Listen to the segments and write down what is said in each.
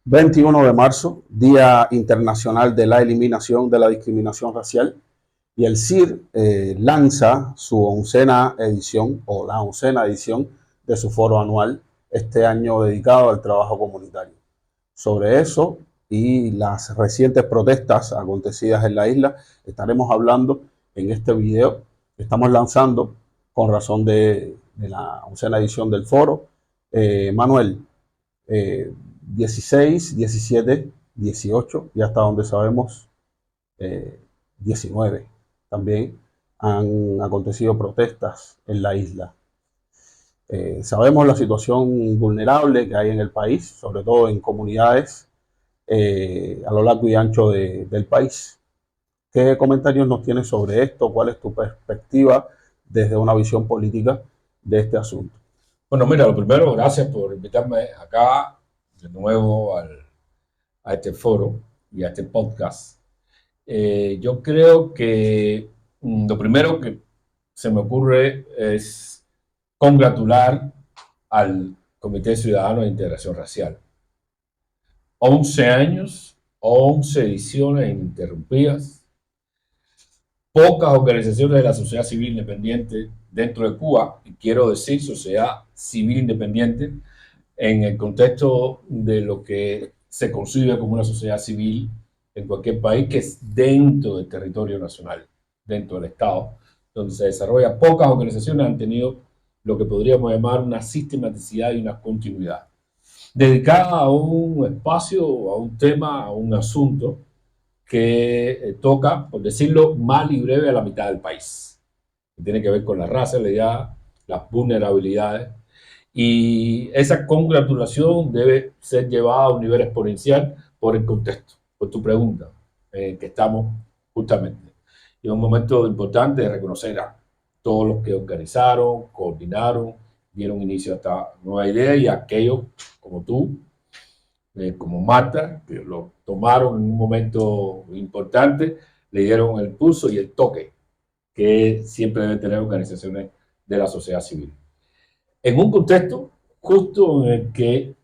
21 de marzo, Día Internacional de la Eliminación de la Discriminación Racial, y el CIR lanza su oncena edición o la oncena edición de su foro anual, este año dedicado al trabajo comunitario. Sobre eso y las recientes protestas acontecidas en la isla estaremos hablando en este video que estamos lanzando con razón de la oncena edición del foro. Manuel, 16, 17, 18 y hasta donde sabemos 19 también han acontecido protestas en la isla. Sabemos la situación vulnerable que hay en el país, sobre todo en comunidades a lo largo y ancho del país. ¿Qué comentarios nos tienes sobre esto? ¿Cuál es tu perspectiva desde una visión política de este asunto? Bueno, mira, lo primero, gracias por invitarme acá de nuevo a este foro y a este podcast. Yo creo que lo primero que se me ocurre es congratular al Comité Ciudadano de Integración Racial. 11 años, 11 ediciones ininterrumpidas, pocas organizaciones de la sociedad civil independiente dentro de Cuba, y quiero decir sociedad civil independiente en el contexto de lo que se concibe como una sociedad civil en cualquier país, que es dentro del territorio nacional, dentro del Estado, donde se desarrolla. Pocas organizaciones han tenido lo que podríamos llamar una sistematicidad y una continuidad, dedicada a un espacio, a un tema, a un asunto que toca, por decirlo mal y breve, a la mitad del país, que tiene que ver con la raza, la edad, las vulnerabilidades. Y esa congratulación debe ser llevada a un nivel exponencial por el contexto, por tu pregunta, que estamos justamente. Y es un momento importante de reconocer a todos los que organizaron, coordinaron, dieron inicio a esta nueva idea, y a aquellos como tú, como Marta, que lo tomaron en un momento importante, le dieron el pulso y el toque que siempre deben tener organizaciones de la sociedad civil. En un contexto justo en el que,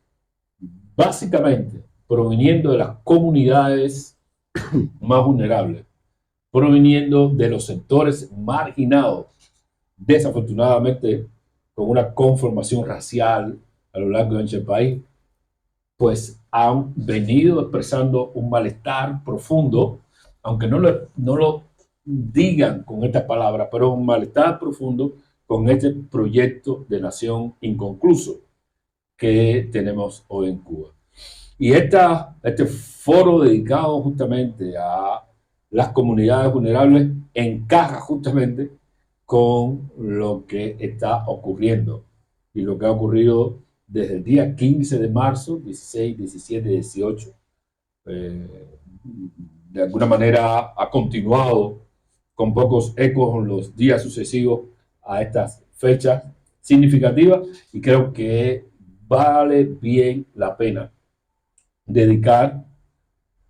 básicamente, proviniendo de las comunidades más vulnerables, proviniendo de los sectores marginados, desafortunadamente con una conformación racial a lo largo y ancho del país, pues han venido expresando un malestar profundo, aunque no lo digan con estas palabras, pero un malestar profundo con este proyecto de nación inconcluso que tenemos hoy en Cuba. Y este foro dedicado justamente a las comunidades vulnerables encaja justamente con lo que está ocurriendo y lo que ha ocurrido desde el día 15 de marzo, 16, 17, 18. De alguna manera ha continuado con pocos ecos en los días sucesivos a estas fechas significativas, y creo que vale bien la pena dedicar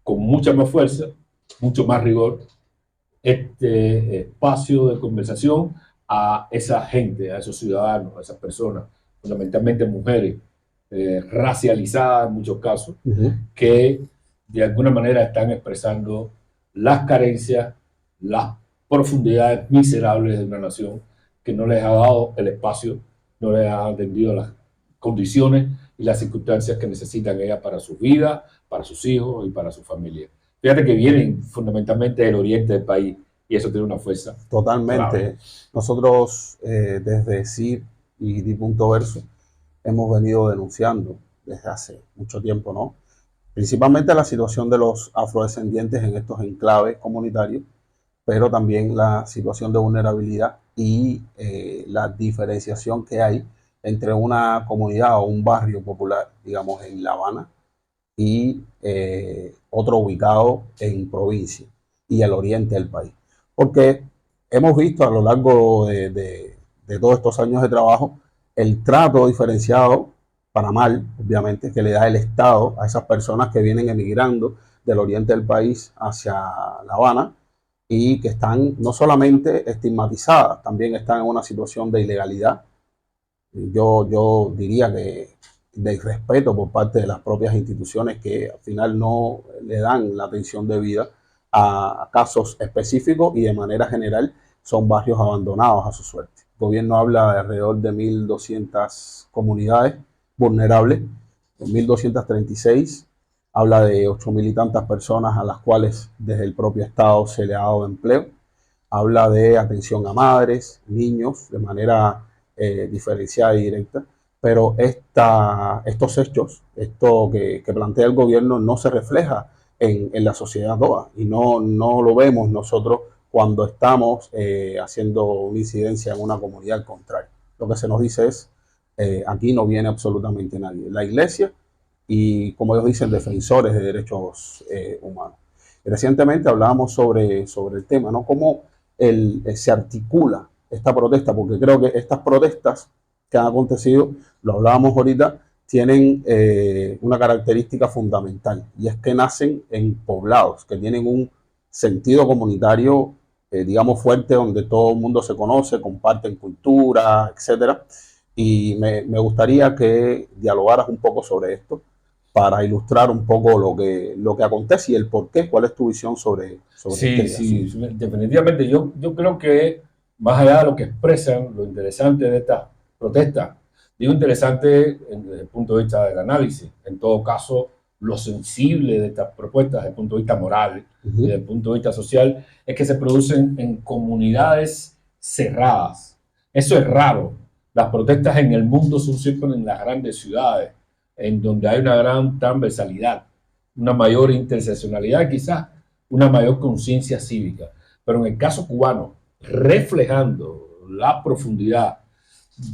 con mucha más fuerza, mucho más rigor, este espacio de conversación a esa gente, a esos ciudadanos, a esas personas, fundamentalmente mujeres, racializadas en muchos casos, que de alguna manera están expresando las carencias, las profundidades miserables de una nación que no les ha dado el espacio, no les ha atendido las condiciones y las circunstancias que necesitan ellas para su vida, para sus hijos y para su familia. Fíjate que vienen fundamentalmente del oriente del país, y eso tiene una fuerza. Totalmente. Clave. Nosotros desde CIR y Di.Verso hemos venido denunciando desde hace mucho tiempo, ¿no? Principalmente la situación de los afrodescendientes en estos enclaves comunitarios, pero también la situación de vulnerabilidad y la diferenciación que hay entre una comunidad o un barrio popular, digamos, en La Habana, y otro ubicado en provincia y al oriente del país. Porque hemos visto a lo largo de todos estos años de trabajo, el trato diferenciado, para mal, obviamente, que le da el Estado a esas personas que vienen emigrando del oriente del país hacia La Habana y que están no solamente estigmatizadas, también están en una situación de ilegalidad. Yo diría que de irrespeto por parte de las propias instituciones que al final no le dan la atención debida a casos específicos y de manera general son barrios abandonados a su suerte. El gobierno habla de alrededor de 1.200 comunidades vulnerables, en 1.236 habla de 8.000 y tantas personas a las cuales desde el propio Estado se le ha dado empleo, habla de atención a madres, niños, de manera diferenciada y directa, pero estos hechos, esto que plantea el gobierno no se refleja en la sociedad toda y no lo vemos nosotros cuando estamos haciendo una incidencia en una comunidad contraria. Lo que se nos dice es, aquí no viene absolutamente nadie. La iglesia y, como ellos dicen, defensores de derechos humanos. Y recientemente hablábamos sobre el tema, ¿no? Cómo se articula esta protesta, porque creo que estas protestas que han acontecido, lo hablábamos ahorita, tienen una característica fundamental, y es que nacen en poblados que tienen un sentido comunitario, digamos, fuerte, donde todo el mundo se conoce, comparten cultura, etcétera. Y me gustaría que dialogaras un poco sobre esto para ilustrar un poco lo que acontece y el por qué. ¿Cuál es tu visión sobre Sí, este sí, asunto? definitivamente. Yo creo que más allá de lo que expresan, lo interesante de esta protesta, digo interesante desde el punto de vista del análisis, en todo caso, lo sensible de estas propuestas desde el punto de vista moral y desde el punto de vista social es que se producen en comunidades cerradas. Eso es raro. Las protestas en el mundo son siempre en las grandes ciudades, en donde hay una gran transversalidad, una mayor interseccionalidad quizás, una mayor conciencia cívica. Pero en el caso cubano, reflejando la profundidad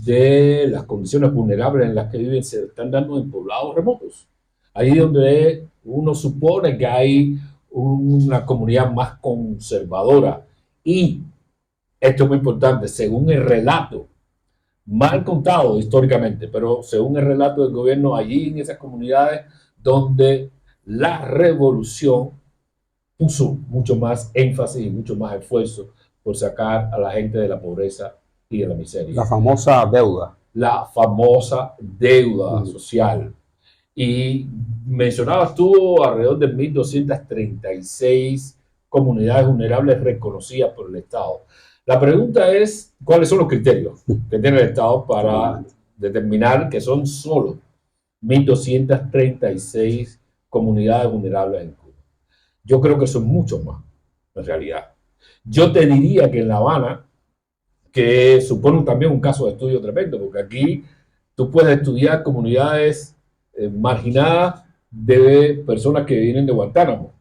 de las condiciones vulnerables en las que viven, se están dando en poblados remotos. Ahí donde uno supone que hay una comunidad más conservadora. Y esto es muy importante, según el relato, mal contado históricamente, pero según el relato del gobierno, allí en esas comunidades donde la revolución puso mucho más énfasis y mucho más esfuerzo por sacar a la gente de la pobreza y de la miseria. La famosa deuda. La famosa deuda social. Y mencionabas tú alrededor de 1.236 comunidades vulnerables reconocidas por el Estado. La pregunta es, ¿cuáles son los criterios que tiene el Estado para determinar que son solo 1.236 comunidades vulnerables en Cuba? Yo creo que son muchos más, en realidad. Yo te diría que en La Habana, que supone también un caso de estudio tremendo, porque aquí tú puedes estudiar comunidades marginadas de personas que vienen de Guantánamo,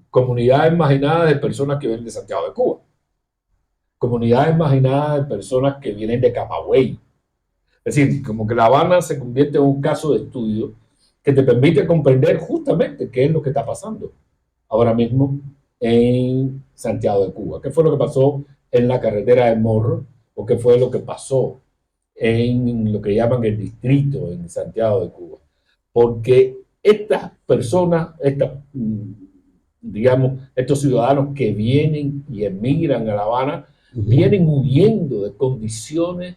comunidades marginadas de personas que vienen de Santiago de Cuba, comunidades marginadas de personas que vienen de Camagüey. Es decir, como que La Habana se convierte en un caso de estudio que te permite comprender justamente qué es lo que está pasando ahora mismo en Santiago de Cuba. ¿Qué fue lo que pasó en la carretera del Morro? ¿O qué fue lo que pasó en lo que llaman el distrito en Santiago de Cuba? Porque estas personas, digamos, estos ciudadanos que vienen y emigran a La Habana, vienen huyendo de condiciones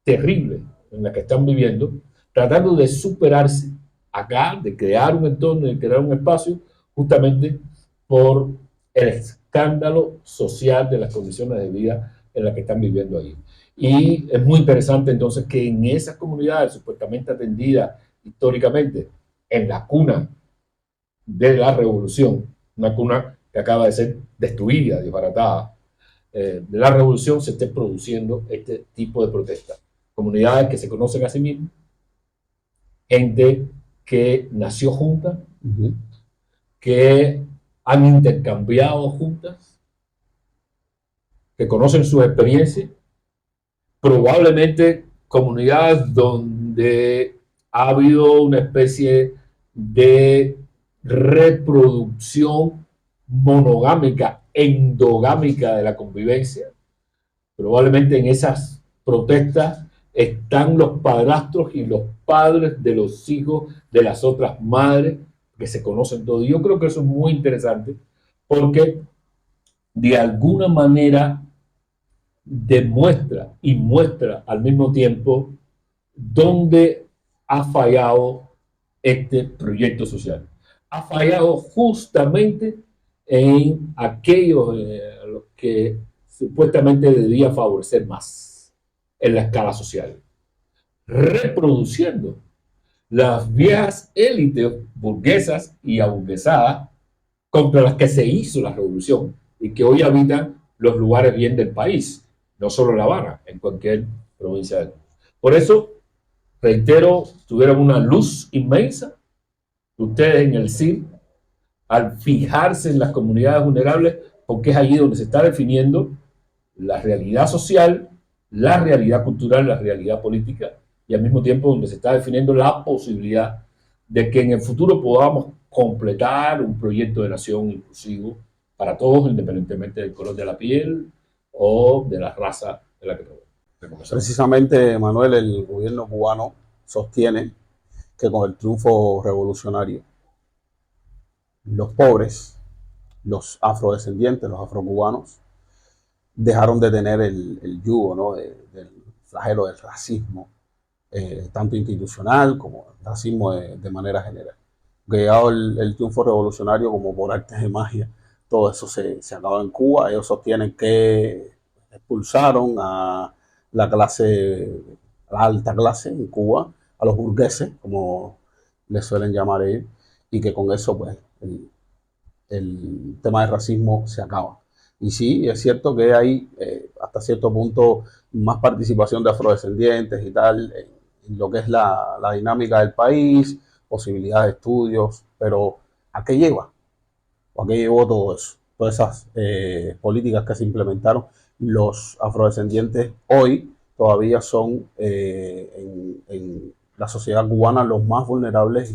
terribles en las que están viviendo, tratando de superarse acá, de crear un entorno, de crear un espacio, justamente por el escándalo social de las condiciones de vida en las que están viviendo ahí. Y es muy interesante entonces que en esas comunidades supuestamente atendidas históricamente en la cuna de la revolución, una cuna que acaba de ser destruida, desbaratada, de la revolución, se esté produciendo este tipo de protestas. Comunidades que se conocen a sí mismas, gente que nació junta, que han intercambiado juntas, que conocen sus experiencias, probablemente comunidades donde ha habido una especie de reproducción monogámica, endogámica de la convivencia. Probablemente en esas protestas están los padrastros y los padres de los hijos de las otras madres que se conocen todos. Y yo creo que eso es muy interesante porque de alguna manera demuestra y muestra al mismo tiempo dónde ha fallado este proyecto social. Ha fallado justamente en aquellos a los que supuestamente debía favorecer más en la escala social, reproduciendo las viejas élites burguesas y aburguesadas contra las que se hizo la revolución y que hoy habitan los lugares bien del país, no solo La Habana, en cualquier provincia del mundo. Por eso, reitero, tuvieron una luz inmensa, ustedes en el CIR, al fijarse en las comunidades vulnerables, porque es allí donde se está definiendo la realidad social, la realidad cultural, la realidad política, y al mismo tiempo donde se está definiendo la posibilidad de que en el futuro podamos completar un proyecto de nación inclusivo para todos, independientemente del color de la piel o de la raza de la que tenemos. Precisamente, Manuel, el gobierno cubano sostiene que con el triunfo revolucionario, los pobres, los afrodescendientes, los afrocubanos, dejaron de tener el yugo, ¿no? Del flagelo del racismo, tanto institucional como el racismo de manera general. Que llegado el triunfo revolucionario, como por artes de magia, todo eso se acabó en Cuba. Ellos sostienen que expulsaron a la clase, a la alta clase en Cuba, a los burgueses, como les suelen llamar ellos, y que con eso pues el tema del racismo se acaba. Y sí, es cierto que hay hasta cierto punto más participación de afrodescendientes y tal en lo que es la dinámica del país, posibilidades de estudios, pero ¿a qué lleva? ¿O a qué llevó todo eso? Todas esas políticas que se implementaron. Los afrodescendientes hoy todavía son en la sociedad cubana los más vulnerables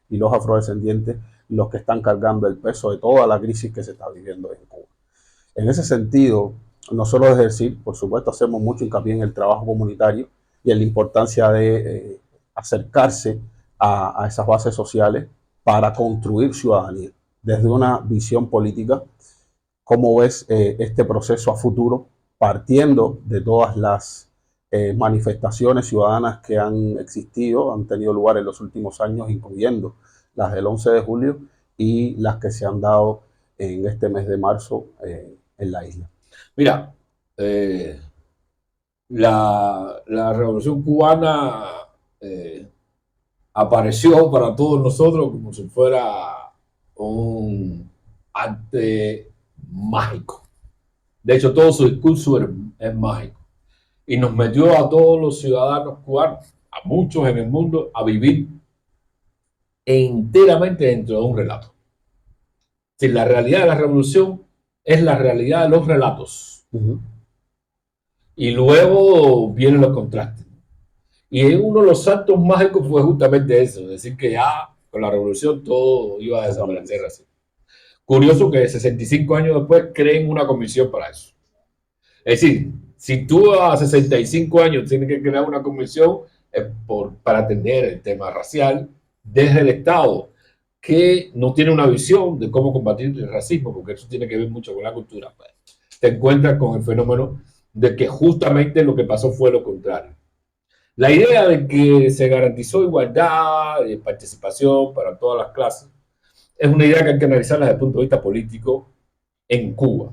y los afrodescendientes los que están cargando el peso de toda la crisis que se está viviendo en Cuba. En ese sentido, nosotros desde el CIR, por supuesto, hacemos mucho hincapié en el trabajo comunitario y en la importancia de acercarse a esas bases sociales para construir ciudadanía. Desde una visión política, ¿cómo ves este proceso a futuro, partiendo de todas las manifestaciones ciudadanas que han existido, han tenido lugar en los últimos años, incluyendo las del 11 de julio y las que se han dado en este mes de marzo en la isla? Mira, la Revolución Cubana apareció para todos nosotros como si fuera un arte mágico. De hecho, todo su discurso es mágico. Y nos metió a todos los ciudadanos cubanos, a muchos en el mundo, a vivir enteramente dentro de un relato. Si la realidad de la revolución es la realidad de los relatos. Y luego vienen los contrastes. Y uno de los saltos mágicos fue justamente eso, decir que ya con la revolución todo iba a desaparecer así. Curioso que 65 años después creen una comisión para eso. Es decir, si tú a 65 años tienes que crear una comisión para atender el tema racial desde el Estado, que no tiene una visión de cómo combatir el racismo, porque eso tiene que ver mucho con la cultura, pues, te encuentras con el fenómeno de que justamente lo que pasó fue lo contrario. La idea de que se garantizó igualdad y participación para todas las clases es una idea que hay que analizarla desde el punto de vista político en Cuba,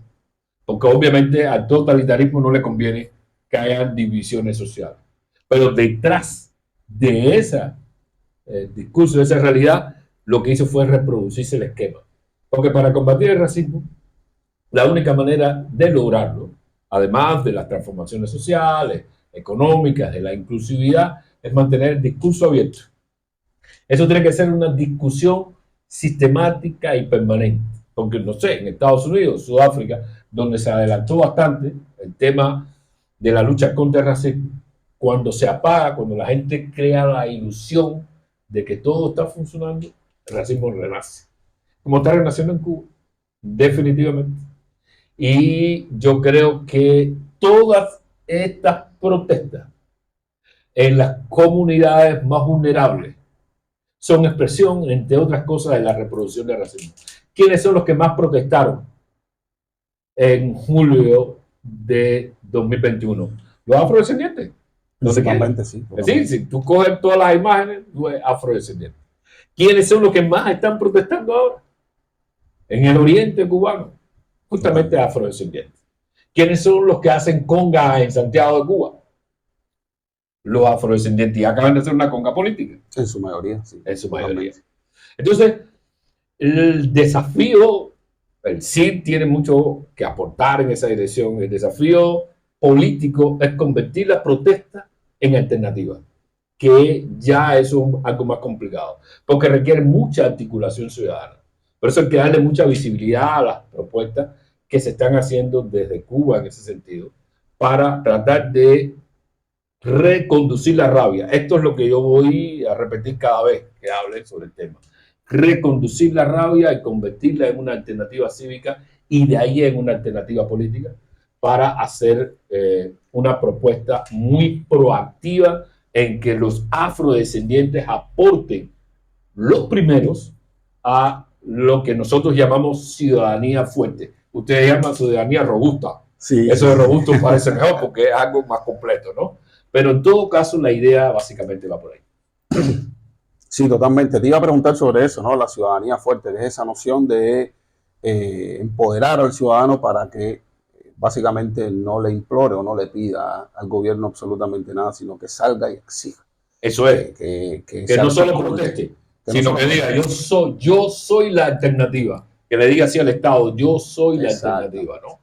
porque obviamente al totalitarismo no le conviene que haya divisiones sociales. Pero detrás de ese discurso, de esa realidad, lo que hizo fue reproducirse el esquema. Porque para combatir el racismo, la única manera de lograrlo, además de las transformaciones sociales, económicas, de la inclusividad, es mantener el discurso abierto. Eso tiene que ser una discusión sistemática y permanente. Porque, no sé, en Estados Unidos, Sudáfrica, donde se adelantó bastante el tema de la lucha contra el racismo, cuando se apaga, cuando la gente crea la ilusión de que todo está funcionando, el racismo renace. Como está renaciendo en Cuba, definitivamente. Y yo creo que todas estas protestas en las comunidades más vulnerables son expresión, entre otras cosas, de la reproducción del racismo. ¿Quiénes son los que más protestaron en julio de 2021? Los afrodescendientes. Principalmente, sí. Sí, si tú coges todas las imágenes, tú ves afrodescendientes. ¿Quiénes son los que más están protestando ahora? En el oriente cubano, justamente afrodescendientes. ¿Quiénes son los que hacen conga en Santiago de Cuba? Los afrodescendientes. Y acaban de hacer una conga política. En su mayoría, sí. En su mayoría. Entonces, el desafío, el CID tiene mucho que aportar en esa dirección. El desafío político es convertir la protesta en alternativa, que ya es algo más complicado, porque requiere mucha articulación ciudadana. Por eso hay que darle mucha visibilidad a las propuestas que se están haciendo desde Cuba en ese sentido, para tratar de reconducir la rabia. Esto es lo que yo voy a repetir cada vez que hable sobre el tema. Reconducir la rabia y convertirla en una alternativa cívica y de ahí en una alternativa política para hacer una propuesta muy proactiva en que los afrodescendientes aporten los primeros a lo que nosotros llamamos ciudadanía fuerte. Ustedes llaman ciudadanía robusta. Sí, eso de robusto parece mejor porque es algo más completo, ¿no? Pero en todo caso la idea básicamente va por ahí. Sí, totalmente. Te iba a preguntar sobre eso, ¿no? La ciudadanía fuerte, que es esa noción de empoderar al ciudadano para que básicamente no le implore o no le pida al gobierno absolutamente nada, sino que salga y exija. Eso es. Que no solo proteste, sino que diga, yo soy la alternativa. Que le diga así al Estado, yo soy la alternativa, ¿no?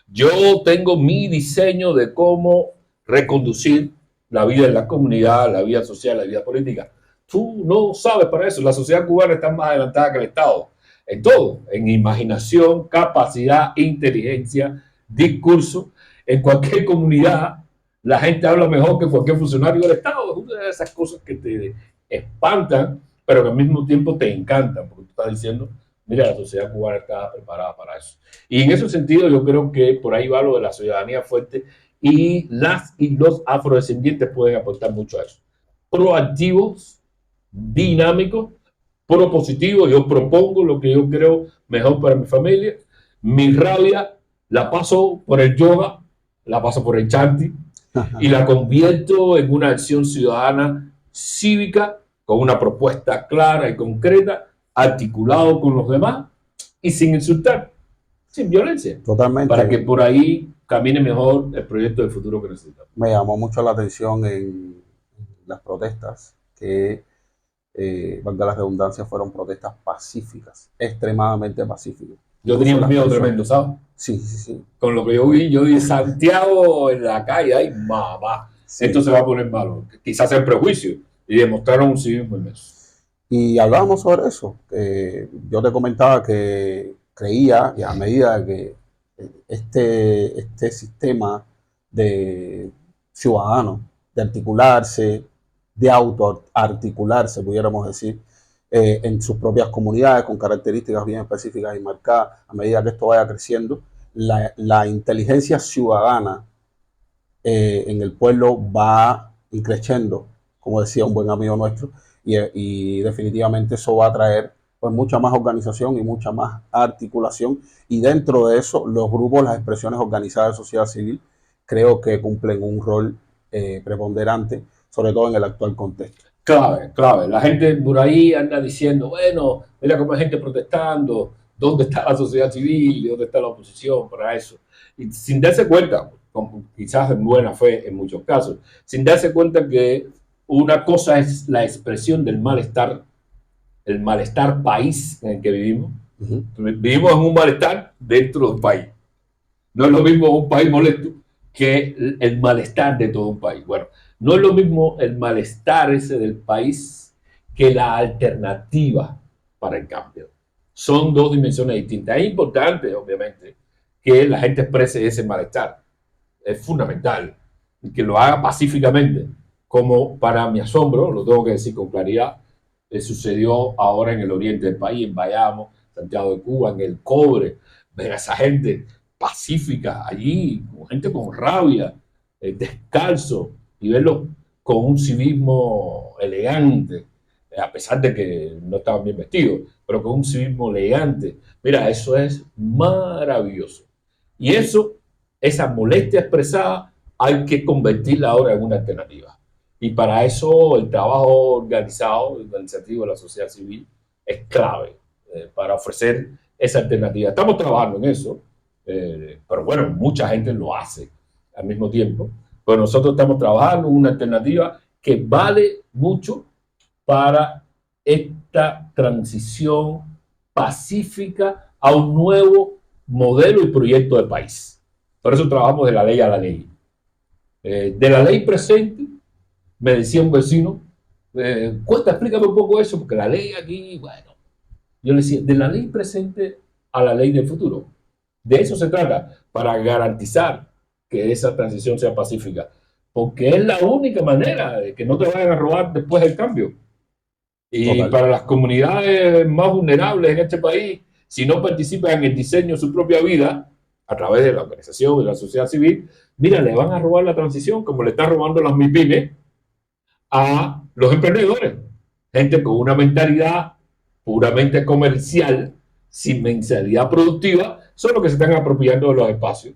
Yo tengo mi diseño de cómo reconducir la vida de la comunidad, la vida social, la vida política. Tú no sabes para eso. La sociedad cubana está más adelantada que el Estado. En todo, en imaginación, capacidad, inteligencia, discurso. En cualquier comunidad, la gente habla mejor que cualquier funcionario del Estado. Es una de esas cosas que te espantan, pero que al mismo tiempo te encantan, porque tú estás diciendo, mira, la sociedad cubana está preparada para eso. Y en ese sentido, yo creo que por ahí va lo de la ciudadanía fuerte y los afrodescendientes pueden aportar mucho a eso. Proactivos, dinámicos, propositivos. Yo propongo lo que yo creo mejor para mi familia. Mi rabia la paso por el yoga, la paso por el chanti y la convierto en una acción ciudadana cívica con una propuesta clara y concreta, articulado con los demás y sin insultar, sin violencia. Totalmente. Para que por ahí camine mejor el proyecto de futuro que necesitamos. Me llamó mucho la atención en las protestas que, valga la redundancia, fueron protestas pacíficas, extremadamente pacíficas. Yo tenía un miedo tremendo, ¿sabes? Sí. Con lo que yo vi Santiago en la calle, ay, mamá, sí. Esto se va a poner malo. Quizás el prejuicio. Y demostraron un civismo inmenso. Y hablábamos sobre eso. Yo te comentaba que creía, y a medida que este sistema de ciudadano, de articularse, de autoarticularse, pudiéramos decir, en sus propias comunidades, con características bien específicas y marcadas, a medida que esto vaya creciendo, la inteligencia ciudadana en el pueblo va increciendo, como decía un buen amigo nuestro, y definitivamente eso va a traer pues mucha más organización y mucha más articulación, y dentro de eso los grupos, las expresiones organizadas de sociedad civil creo que cumplen un rol preponderante, sobre todo en el actual contexto. Clave. La gente por ahí anda diciendo, bueno, mira cómo hay gente protestando, ¿dónde está la sociedad civil? ¿Dónde está la oposición para eso? Y sin darse cuenta, quizás en buena fe en muchos casos, sin darse cuenta que una cosa es la expresión del malestar, el malestar país en el que vivimos. Uh-huh. Vivimos en un malestar dentro de un país. No es lo mismo un país molesto que el malestar de todo un país. Bueno, no es lo mismo el malestar ese del país que la alternativa para el cambio. Son dos dimensiones distintas. Es importante, obviamente, que la gente exprese ese malestar. Es fundamental que lo haga pacíficamente, como para mi asombro, lo tengo que decir con claridad, sucedió ahora en el oriente del país, en Bayamo, Santiago de Cuba, en el Cobre. Ver a esa gente pacífica allí, gente con rabia, descalzo y verlos con un civismo elegante, a pesar de que no estaban bien vestidos, pero con un civismo elegante. Mira, eso es maravilloso. Y eso, esa molestia expresada, hay que convertirla ahora en una alternativa. Y para eso el trabajo organizado, organizativo de la sociedad civil es clave para ofrecer esa alternativa. Estamos trabajando en eso, pero bueno, mucha gente lo hace al mismo tiempo. Pero nosotros estamos trabajando en una alternativa que vale mucho para esta transición pacífica a un nuevo modelo y proyecto de país. Por eso trabajamos de la ley a la ley. De la ley presente, me decía un vecino, Cuesta, explícame un poco eso, porque la ley aquí, bueno, yo le decía, de la ley presente a la ley del futuro. De eso se trata, para garantizar que esa transición sea pacífica, porque es la única manera de que no te vayan a robar después del cambio. Y Total. para las comunidades más vulnerables en este país, si no participan en el diseño de su propia vida, a través de la organización, de la sociedad civil, mira, le van a robar la transición como le están robando las MIPIMES a los emprendedores. Gente con una mentalidad puramente comercial, sin mentalidad productiva, son los que se están apropiando de los espacios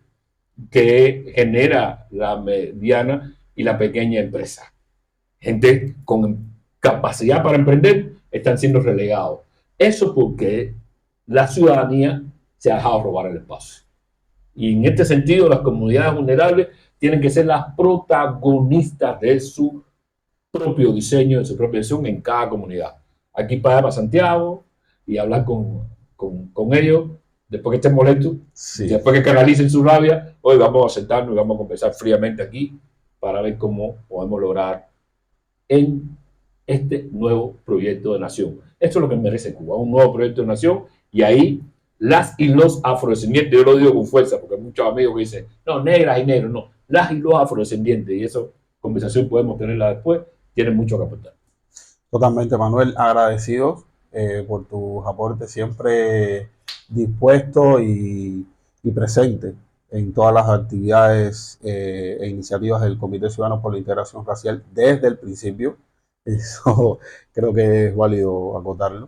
que genera la mediana y la pequeña empresa. Gente con capacidad para emprender están siendo relegados. Eso porque la ciudadanía se ha dejado robar el espacio. Y en este sentido, las comunidades vulnerables tienen que ser las protagonistas de su propio diseño, de su propia visión en cada comunidad. Aquí para Santiago y hablar con ellos, después que estén molestos, Sí, después que canalicen su rabia, hoy vamos a sentarnos y vamos a conversar fríamente aquí para ver cómo podemos lograr en este nuevo proyecto de nación. Esto es lo que merece Cuba, un nuevo proyecto de nación, y ahí las y los afrodescendientes, yo lo digo con fuerza porque hay muchos amigos que dicen, no, negras y negros, no, las y los afrodescendientes, y esa conversación podemos tenerla después, tienen mucho que aportar. totalmente, Manuel. Agradecidos por tus aportes, siempre dispuesto y presente en todas las actividades e iniciativas del Comité Ciudadano por la Integración Racial desde el principio. Eso creo que es válido acotarlo.